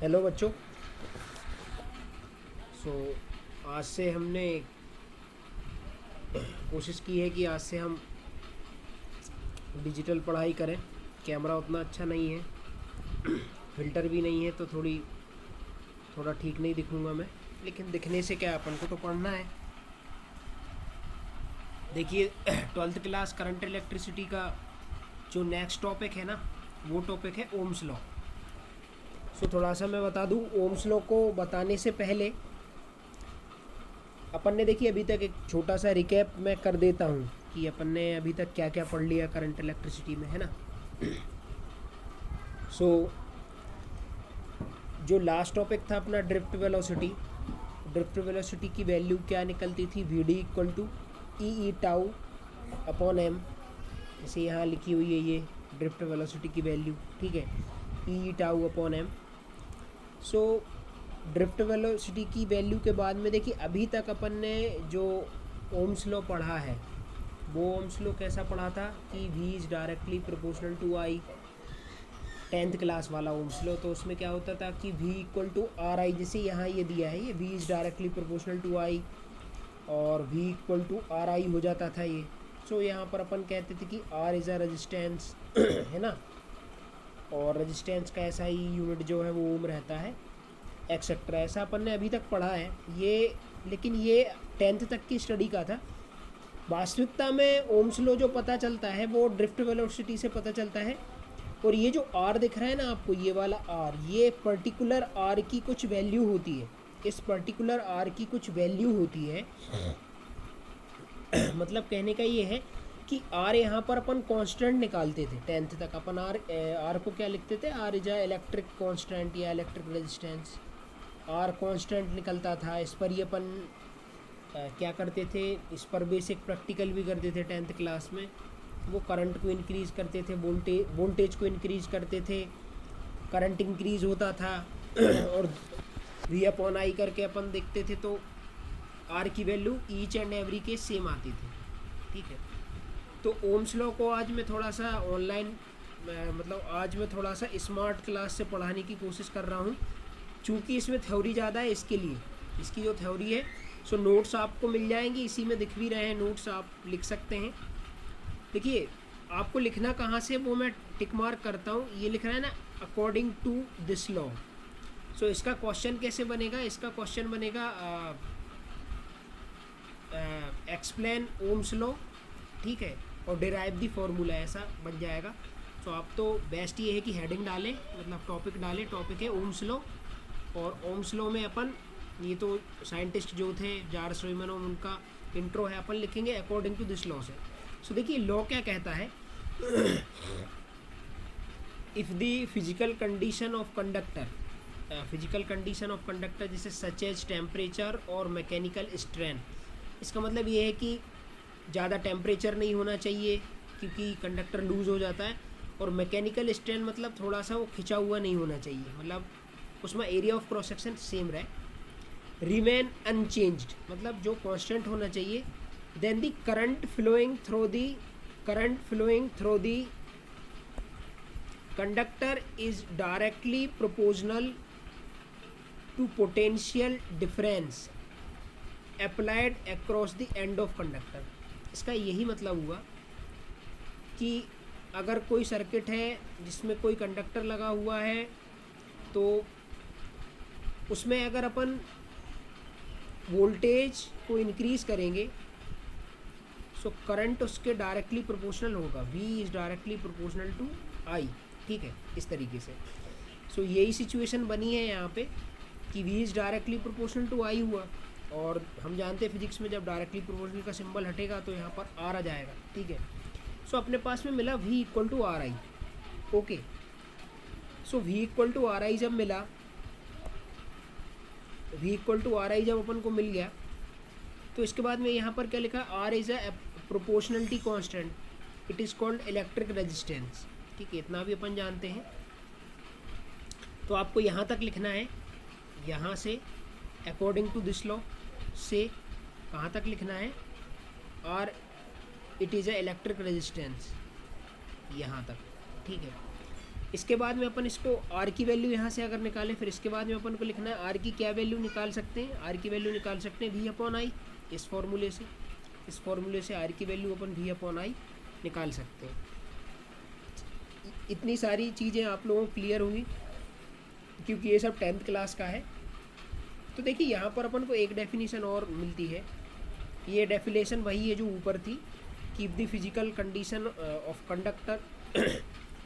Hello बच्चों। सो आज से हमने कोशिश की है कि आज से हम डिजिटल पढ़ाई करें। कैमरा उतना अच्छा नहीं है, फ़िल्टर भी नहीं है, तो थोड़ा ठीक नहीं दिखूंगा मैं, लेकिन दिखने से क्या, अपन को तो पढ़ना है। देखिए, 12th क्लास करंट इलेक्ट्रिसिटी का जो नेक्स्ट टॉपिक है ना, वो टॉपिक है ओम्स लॉ। सो थोड़ा सा मैं बता दूं, ओम्स लॉ को बताने से पहले अपन ने देखिए अभी तक एक छोटा सा रिकैप मैं कर देता हूँ कि अपन ने अभी तक क्या क्या पढ़ लिया करंट इलेक्ट्रिसिटी में, है ना। सो जो लास्ट टॉपिक था अपना ड्रिफ्ट वेलोसिटी की वैल्यू क्या निकलती थी, V D equal to E tau upon M. जैसे यहाँ लिखी हुई है ये ड्रिफ्ट वेलोसिटी की वैल्यू, ठीक है, e tau upon m. So drift velocity की वैल्यू के बाद में देखिए अभी तक अपन ने जो ओम्स लॉ पढ़ा है, वो ओम्स लॉ कैसा पढ़ा था कि v is directly proportional to I, 10th class वाला ओम्स लॉ। तो उसमें क्या होता था कि v equal to R I, जैसे यहाँ ये दिया है, ये v is directly proportional to I और v equal to R I हो जाता था ये। सो यहाँ पर अपन कहते थे कि r इज़ अ रेजिस्टेंस है ना, और रेजिस्टेंस का ऐसा ही यूनिट जो है वो ओम रहता है, एक्सेट्रा। ऐसा अपन ने अभी तक पढ़ा है ये, लेकिन ये 10th तक की स्टडी का था। वास्तविकता में ओम्स लॉ जो पता चलता है वो ड्रिफ्ट वेलोसिटी से पता चलता है। और ये जो आर दिख रहा है ना आपको, ये वाला आर, ये पर्टिकुलर आर की कुछ वैल्यू होती है, इस पर्टिकुलर आर की कुछ वैल्यू होती है। मतलब कहने का ये है कि आर यहाँ पर अपन कांस्टेंट निकालते थे 10th तक। अपन आर को क्या लिखते थे, R is a electric constant या इलेक्ट्रिक रेजिस्टेंस। आर कांस्टेंट निकलता था, इस पर ही अपन क्या करते थे, इस पर बेसिक प्रैक्टिकल भी करते थे 10th क्लास में। वो करंट को इंक्रीज़ करते थे, वोल्टेज को इंक्रीज़ करते थे, करंट इंक्रीज़ होता था और वी अपॉन आई करके अपन देखते थे, तो आर की वैल्यू ईच एंड एवरी के सेम आती थी, ठीक है। तो ओम्स लॉ को आज मैं थोड़ा सा ऑनलाइन, मतलब आज मैं थोड़ा सा स्मार्ट क्लास से पढ़ाने की कोशिश कर रहा हूँ, चूँकि इसमें थ्योरी ज़्यादा है। इसके लिए इसकी जो थ्योरी है, सो नोट्स आपको मिल जाएंगे, इसी में दिख भी रहे हैं नोट्स, आप लिख सकते हैं। देखिए आपको लिखना कहाँ से, वो मैं टिक मार्क करता हूँ, ये लिख रहा है ना, अकॉर्डिंग टू दिस लॉ। सो इसका क्वेश्चन कैसे बनेगा, इसका क्वेश्चन बनेगा एक्सप्लेन ओम्स लॉ, ठीक है, और डिराइव दी फॉर्मूला, ऐसा बन जाएगा। सो आप तो बेस्ट ये है कि हेडिंग डालें, मतलब टॉपिक डालें, टॉपिक है ओम्स लॉ। और ओम्स लॉ में अपन, ये तो साइंटिस्ट जो थे चार्ल्स रीमन, उनका इंट्रो है, अपन लिखेंगे अकॉर्डिंग टू दिस लॉ से। सो देखिए लॉ क्या कहता है, if the physical condition of conductor, physical condition of conductor जैसे सच एज टेम्परेचर और मैकेनिकल स्ट्रेन, इसका मतलब ये है कि ज़्यादा टेम्परेचर नहीं होना चाहिए क्योंकि कंडक्टर लूज़ हो जाता है, और मैकेनिकल स्ट्रेन मतलब थोड़ा सा वो खिंचा हुआ नहीं होना चाहिए, मतलब उसमें area of cross section same रहे। रिमेन अनचेंज्ड मतलब जो कांस्टेंट होना चाहिए। Then the current flowing through the conductor is directly proportional to potential difference applied across the end of conductor. इसका यही मतलब हुआ कि अगर कोई सर्किट है जिसमें कोई कंडक्टर लगा हुआ है, तो उसमें अगर अपन वोल्टेज को इंक्रीज़ करेंगे, सो करंट उसके डायरेक्टली प्रोपोर्शनल होगा, V is directly proportional to I, ठीक है, इस तरीके से। सो यही सिचुएशन बनी है यहाँ पे कि V is directly proportional to I हुआ, और हम जानते हैं फिजिक्स में जब डायरेक्टली प्रोपोर्शनल का सिंबल हटेगा तो यहाँ पर R आ जाएगा, ठीक है। सो अपने पास में मिला V equal to R I, okay. So V equal to R I जब मिला, V equal to R I जब अपन को मिल गया, तो इसके बाद में यहाँ पर क्या लिखा, R is a proportionality constant, it is called electric resistance, ठीक है, इतना भी अपन जानते हैं। तो आपको यहाँ तक लिखना है, यहाँ से अकॉर्डिंग टू दिस लॉ से कहाँ तक लिखना है, और it is a electric resistance, यहाँ तक, ठीक है। इसके बाद में अपन इसको आर की वैल्यू यहाँ से अगर निकालें, फिर इसके बाद में अपन को लिखना है आर की क्या वैल्यू निकाल सकते हैं, आर की वैल्यू निकाल सकते हैं वी अपॉन आई, इस फॉर्मूले से आर की वैल्यू अपन वी अपॉन आई निकाल सकते हैं। इतनी सारी चीज़ें आप लोगों को क्लियर होंगी क्योंकि ये सब 10th क्लास का है। तो देखिए यहाँ पर अपन को एक डेफिनेशन और मिलती है, ये डेफिनेशन वही है जो ऊपर थी, keep the physical condition of conductor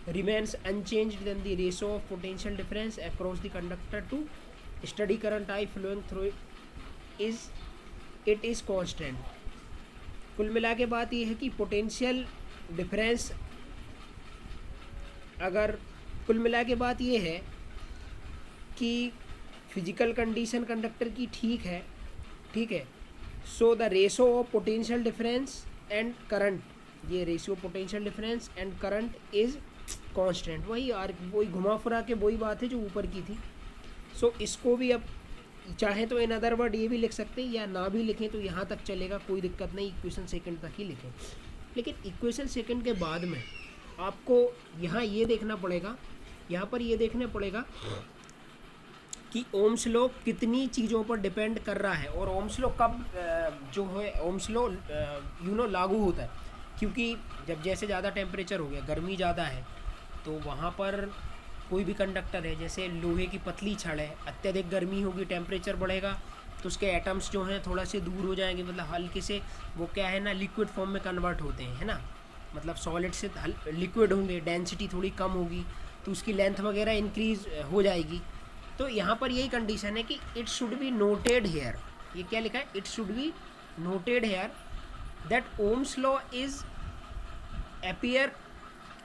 remains unchanged then the ratio of potential difference across the conductor to steady current I flowing through it is constant। कुल मिला के बात ये है कि पोटेंशियल डिफरेंस, अगर कुल मिला के बात ये है कि फिजिकल कंडीशन कंडक्टर की ठीक है, so the ratio of potential difference and current, ये ratio potential difference and current is constant. वही घुमा फिरा के वही बात है जो ऊपर की थी। सो इसको भी अब चाहें तो इन अदर वर्ड ये भी लिख सकते हैं या ना भी लिखें तो यहाँ तक चलेगा, कोई दिक्कत नहीं, इक्वेशन सेकंड तक ही लिखें। लेकिन इक्वेशन सेकंड के बाद में आपको यहाँ ये देखना पड़ेगा, यहाँ पर ये देखना पड़ेगा कि ओम्स लॉ कितनी चीज़ों पर डिपेंड कर रहा है और ओम्स लॉ कब जो है ओम्स लॉ लागू होता है। क्योंकि जब जैसे ज़्यादा टेम्परेचर हो गया, गर्मी ज़्यादा है, तो वहाँ पर कोई भी कंडक्टर है, जैसे लोहे की पतली छड़ है, अत्यधिक गर्मी होगी, टेम्परेचर बढ़ेगा तो उसके एटम्स जो हैं थोड़ा से दूर हो जाएंगे, मतलब हल्के से वो क्या है ना लिक्विड फॉर्म में कन्वर्ट होते हैं, है ना, मतलब सॉलिड से लिक्विड होंगे, डेंसिटी थोड़ी कम होगी तो उसकी लेंथ वगैरह इंक्रीज हो जाएगी। तो यहाँ पर यही कंडीशन है कि it should be noted here, ये क्या लिखा है, it should be noted here that Ohm's law is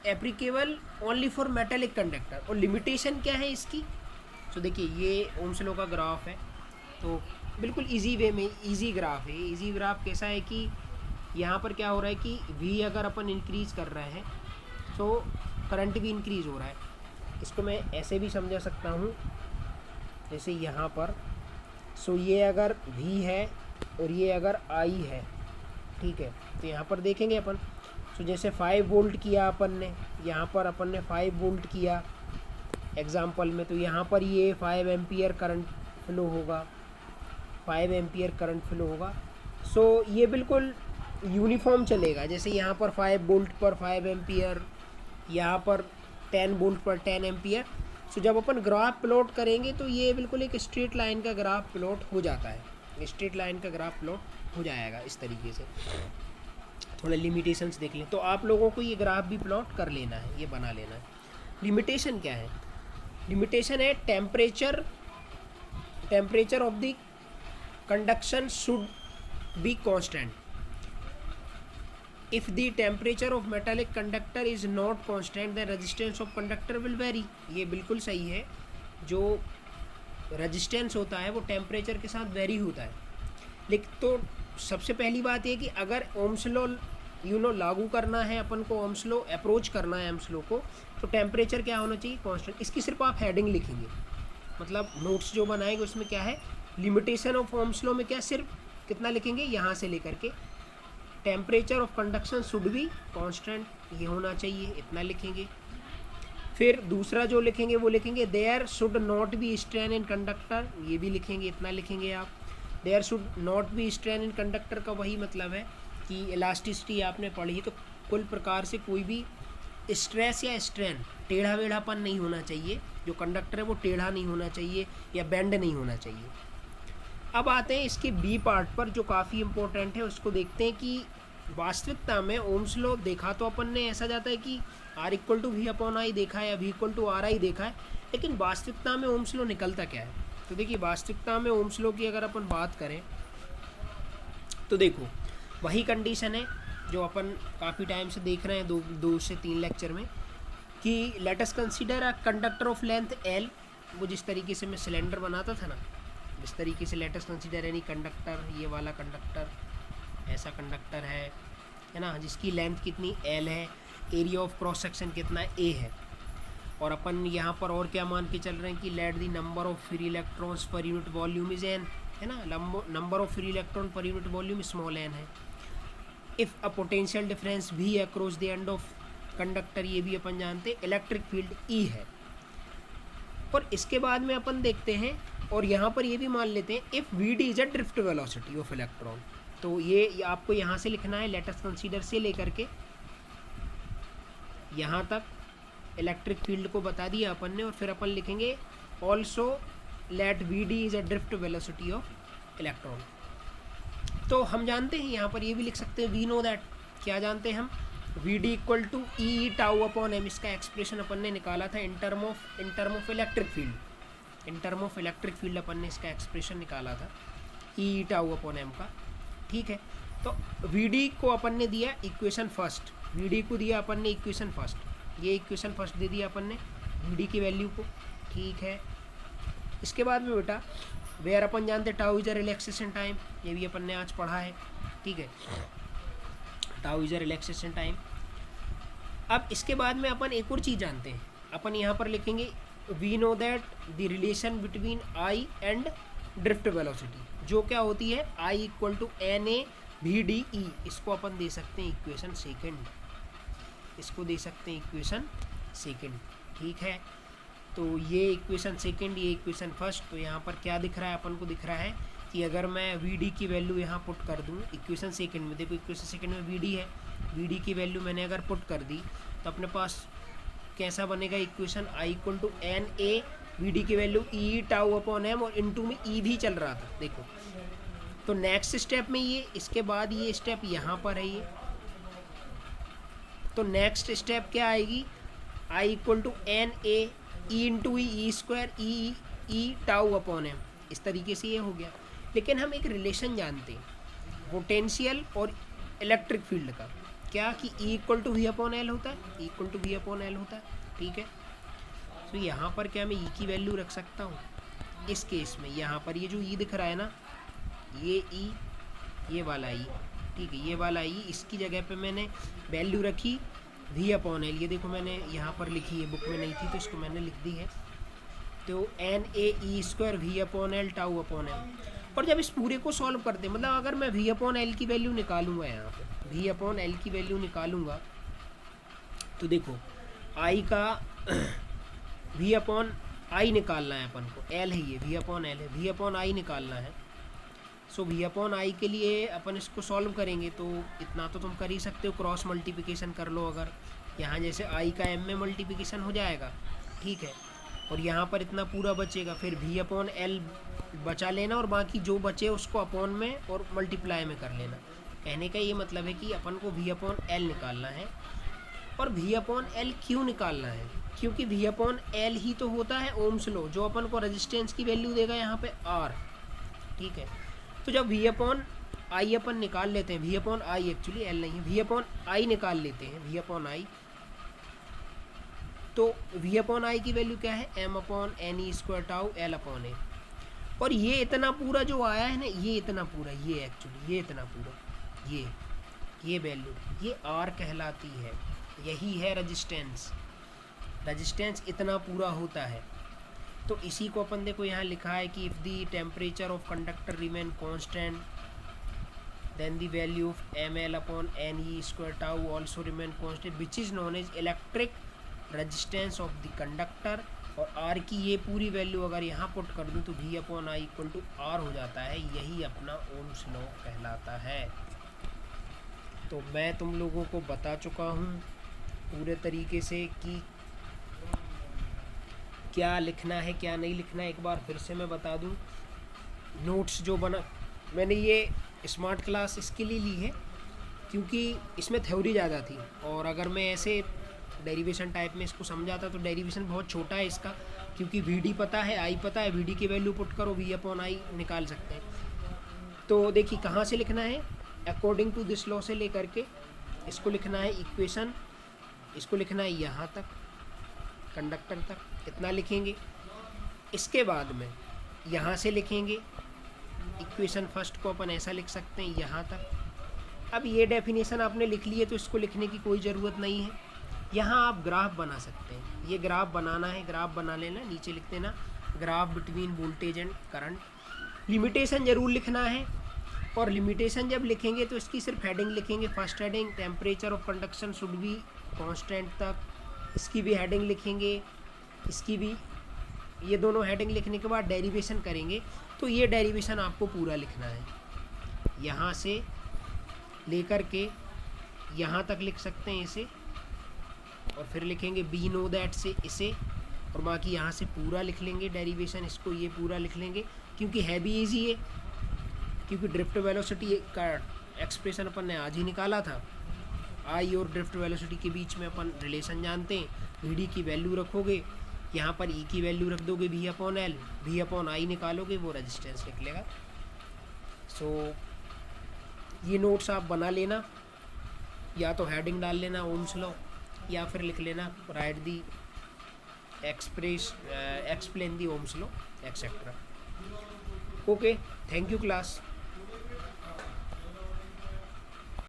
applicable only for metallic conductor. और लिमिटेशन क्या है इसकी, तो देखिए ये ओम्स लॉ का ग्राफ है, तो बिल्कुल इजी वे में इजी ग्राफ है। इजी ग्राफ कैसा है कि यहाँ पर क्या हो रहा है कि V अगर अपन इंक्रीज़ कर रहे हैं तो करंट भी इंक्रीज़ हो रहा है। इसको मैं ऐसे भी समझा सकता हूँ, जैसे यहाँ पर सो ये अगर V है और ये अगर I है, ठीक है, तो यहाँ पर देखेंगे अपन, सो जैसे 5 वोल्ट किया अपन ने, यहाँ पर अपन ने 5 वोल्ट किया एग्जाम्पल में, तो यहाँ पर ये 5 एम्पियर करंट फ्लो होगा, 5 एम्पियर करंट फ्लो होगा। सो ये बिल्कुल यूनिफॉर्म चलेगा, जैसे यहाँ पर 5 वोल्ट पर 5 एम्पियर, यहाँ पर 10 वोल्ट पर 10 एम्पियर। सो जब अपन ग्राफ प्लॉट करेंगे तो ये बिल्कुल एक स्ट्रेट लाइन का ग्राफ प्लॉट हो जाता है, स्ट्रेट लाइन का ग्राफ प्लॉट हो जाएगा इस तरीके से। थोड़ा लिमिटेशंस देख लें, तो आप लोगों को ये ग्राफ भी प्लॉट कर लेना है, ये बना लेना है। लिमिटेशन क्या है, लिमिटेशन है temperature of the conduction should be constant. If the temperature of metallic conductor is not constant the resistance of conductor will very. ये बिल्कुल सही है, जो रेजिस्टेंस होता है वो टेम्परेचर के साथ वेरी होता है। लेकिन तो सबसे पहली बात ये कि अगर ओम्स लॉ लागू करना है अपन को, ओम्स लॉ अप्रोच करना है ओम्स लॉ को, तो टेम्परेचर क्या होना चाहिए, कांस्टेंट। इसकी सिर्फ आप हेडिंग लिखेंगे, मतलब नोट्स जो बनाएंगे उसमें क्या है, लिमिटेशन ऑफ ओम्स लॉ में क्या सिर्फ कितना लिखेंगे, यहाँ से लेकर के temperature of conduction should be constant, ये होना चाहिए, इतना लिखेंगे। फिर दूसरा जो लिखेंगे वो लिखेंगे there should not be strain in conductor, ये भी लिखेंगे, इतना लिखेंगे आप। There should not be strain in conductor का वही मतलब है कि इलास्टिसिटी आपने पढ़ी है, तो कुल प्रकार से कोई भी स्ट्रेस या स्ट्रेन, टेढ़ा वेढ़ापन नहीं होना चाहिए, जो कंडक्टर है वो टेढ़ा नहीं होना चाहिए या बेंड नहीं होना चाहिए। अब आते हैं इसके बी पार्ट पर जो काफ़ी इम्पोर्टेंट है, उसको देखते हैं कि वास्तविकता में ओम्स लॉ देखा तो अपन ने ऐसा जाता है कि R equal to V upon I देखा है या V equal to R I देखा है, लेकिन वास्तविकता में ओम्स लॉ निकलता क्या है। तो देखिए वास्तविकता में ओम्स लॉ की अगर अपन बात करें तो देखो वही कंडीशन है जो अपन काफ़ी टाइम से देख रहे हैं, दो से 3 लेक्चर में, कि let us consider a conductor of length L। वो जिस तरीके से मैं सिलेंडर बनाता था ना, इस तरीके से let us consider any conductor, ये वाला कंडक्टर, ऐसा कंडक्टर है ना, जिसकी लेंथ कितनी L है, एरिया ऑफ क्रॉस सेक्शन कितना A है, और अपन यहाँ पर और क्या मान के चल रहे हैं कि let the number of free electrons per unit volume is n, है ना, number of free electron per unit volume small n है। If a potential difference V across the end of conductor ये भी अपन जानते हैं, इलेक्ट्रिक फील्ड ई है। और इसके बाद में अपन देखते हैं, और यहाँ पर ये भी मान लेते हैं if V D is a drift velocity of electron. तो ये आपको यहाँ से लिखना है, लेट अस कंसीडर से लेकर के यहाँ तक इलेक्ट्रिक फील्ड को बता दिया अपन ने, और फिर अपन लिखेंगे also let V D is a drift velocity of electron. तो हम जानते हैं यहाँ पर ये भी लिख सकते हैं, वी नो दैट, क्या जानते हैं हम, v D equal to E tau upon m. इसका एक्सप्रेशन अपन ने निकाला था in term of electric field, in term of electric field अपन ने इसका एक्सप्रेशन निकाला था ई टाउ अपॉन एम का, ठीक है। तो वी डी को अपन ने दिया इक्वेशन फर्स्ट, वी डी को दिया अपन ने इक्वेशन फर्स्ट, ये इक्वेशन फर्स्ट दे दिया अपन ने वी डी की वैल्यू को, ठीक है। इसके बाद में बेटा वेयर अपन जानते tau is a relaxation time, ये भी अपन ने आज पढ़ा है, ठीक है, tau is a relaxation time. अब इसके बाद में अपन एक और चीज़ जानते हैं, अपन यहाँ पर लिखेंगे we know that the relation between I and drift velocity, जो क्या होती है I equal to N A we d e. इसको अपन दे सकते हैं इक्वेशन सेकेंड, इसको दे सकते हैं इक्वेशन सेकेंड, ठीक है। तो ये इक्वेशन सेकेंड, ये इक्वेशन फर्स्ट। तो यहाँ पर क्या दिख रहा है अपन को, दिख रहा है कि अगर मैं वी डी की वैल्यू यहाँ पुट कर दूँ इक्वेशन सेकेंड में, देखो इक्वेशन सेकेंड में वी डी है, वी डी की वैल्यू मैंने अगर पुट कर दी तो अपने पास कैसा बनेगा equation, I equal to N A we D की value E tau upon M, और इनटू में ई भी चल रहा था, देखो। तो नेक्स्ट स्टेप में ये, इसके बाद ये स्टेप यहाँ पर है ये, तो नेक्स्ट स्टेप क्या आएगी, I equal to N A e into e square e tau upon m, इस तरीके से ये हो गया। लेकिन हम एक रिलेशन जानते हैं पोटेंशियल और इलेक्ट्रिक फील्ड का, क्या कि E equal to V upon L होता है, E equal to V upon L होता है, ठीक है। तो यहाँ पर क्या मैं ई की वैल्यू रख सकता हूँ इस केस में, यहाँ पर ये जो ई दिख रहा है ना, ये ई, ये वाला ई, ठीक है, ये वाला ई, इसकी जगह पे मैंने वैल्यू रखी वी अपॉन एल, ये देखो मैंने यहाँ पर लिखी है, बुक में नहीं थी तो इसको मैंने लिख दी है। तो N A E square V upon L tau upon M. और जब इस पूरे को सॉल्व करते, मतलब अगर मैं वी अपॉन एल की वैल्यू निकालूंगा, यहाँ पे वी अपॉन एल की वैल्यू निकालूंगा, तो देखो आई का वी अपॉन आई निकालना है अपन को, एल है ये, वी अपॉन एल है, वी अपॉन आई निकालना है। सो वी अपॉन आई के लिए अपन इसको सॉल्व करेंगे, तो इतना तो तुम कर ही सकते हो, क्रॉस मल्टीप्लिकेशन कर लो अगर, यहाँ जैसे आई का एम में मल्टीप्लिकेशन हो जाएगा, ठीक है, और यहाँ पर इतना पूरा बचेगा, फिर वी अपॉन एल बचा लेना, और बाकी जो बचे उसको अपॉन में और मल्टीप्लाई में कर लेना। कहने का ये मतलब है कि अपन को वी अपॉन एल निकालना है। और वी अपॉन एल क्यों निकालना है, क्योंकि वी अपॉन एल ही तो होता है ओम्स लॉ, जो अपन को रेजिस्टेंस की वैल्यू देगा यहाँ पे आर, ठीक है। तो जब वी अपॉन आई अपन निकाल लेते हैं, V upon I actually L नहीं है, वी अपॉन आई निकाल लेते हैं, वी अपॉन आई, तो वी अपॉन आई की वैल्यू क्या है, m upon N E square tau l upon A. और ये इतना पूरा जो आया है ना, ये इतना पूरा, ये एक्चुअली ये इतना पूरा, ये वैल्यू, ये आर कहलाती है, यही है रेजिस्टेंस। रेजिस्टेंस इतना पूरा होता है। तो इसी को अपन देखो यहाँ लिखा है कि if the temperature of conductor remain constant then the value of M L upon N E square tau also remain constant which is known as electric resistance of the conductor. और आर की ये पूरी value अगर यहाँ put कर दूँ तो V upon I equal to R हो जाता है, यही अपना ओम्स लॉ कहलाता है। तो मैं तुम लोगों को बता चुका हूँ पूरे तरीके से कि क्या लिखना है क्या नहीं लिखना है, एक बार फिर से मैं बता दूं। नोट्स जो बना मैंने ये स्मार्ट क्लास इसके लिए ली है क्योंकि इसमें थ्योरी ज़्यादा थी, और अगर मैं ऐसे डेरिवेशन टाइप में इसको समझाता तो डेरिवेशन बहुत छोटा है इसका, क्योंकि वी डी पता है, आई पता है, वी डी की वैल्यू पुट करो, वी अपॉन आई निकाल सकते हैं। तो देखिए कहाँ से लिखना है, अकॉर्डिंग टू दिस लॉ से लेकर के इसको लिखना है इक्वेशन, इसको लिखना है यहाँ तक कंडक्टर तक, इतना लिखेंगे। इसके बाद में यहाँ से लिखेंगे इक्वेशन फर्स्ट को अपन ऐसा लिख सकते हैं यहाँ तक। अब ये डेफिनेशन आपने लिख ली है तो इसको लिखने की कोई ज़रूरत नहीं है। यहाँ आप ग्राफ बना सकते हैं, ये ग्राफ बनाना है, ग्राफ बना लेना, नीचे लिख देना graph between voltage and current. Limitation ज़रूर लिखना है, और लिमिटेशन जब लिखेंगे तो इसकी सिर्फ हेडिंग लिखेंगे, first heading temperature of conduction should be constant तक, इसकी भी हेडिंग लिखेंगे, इसकी भी, ये दोनों हेडिंग लिखने के बाद डेरिवेशन करेंगे। तो ये डेरिवेशन आपको पूरा लिखना है, यहाँ से लेकर के यहाँ तक लिख सकते हैं इसे, और फिर लिखेंगे बी नो दैट से इसे, और बाकी यहाँ से पूरा लिख लेंगे डेरिवेशन, इसको ये पूरा लिख लेंगे, क्योंकि है भी ईजी है, क्योंकि ड्रिफ्ट वेलोसिटी का एक्सप्रेशन अपन ने आज ही निकाला था। आई और ड्रिफ्ट वेलोसिटी के बीच में अपन रिलेशन जानते हैं, वी डी की वैल्यू रखोगे, यहाँ पर ई की वैल्यू रख दोगे V upon L, V upon I निकालोगे, वो रेजिस्टेंस निकलेगा। सो ये नोट्स आप बना लेना, या तो हेडिंग डाल लेना ओम्स लॉ, या फिर लिख लेना right the explain the Ohm's law etcetera. Okay, thank you class.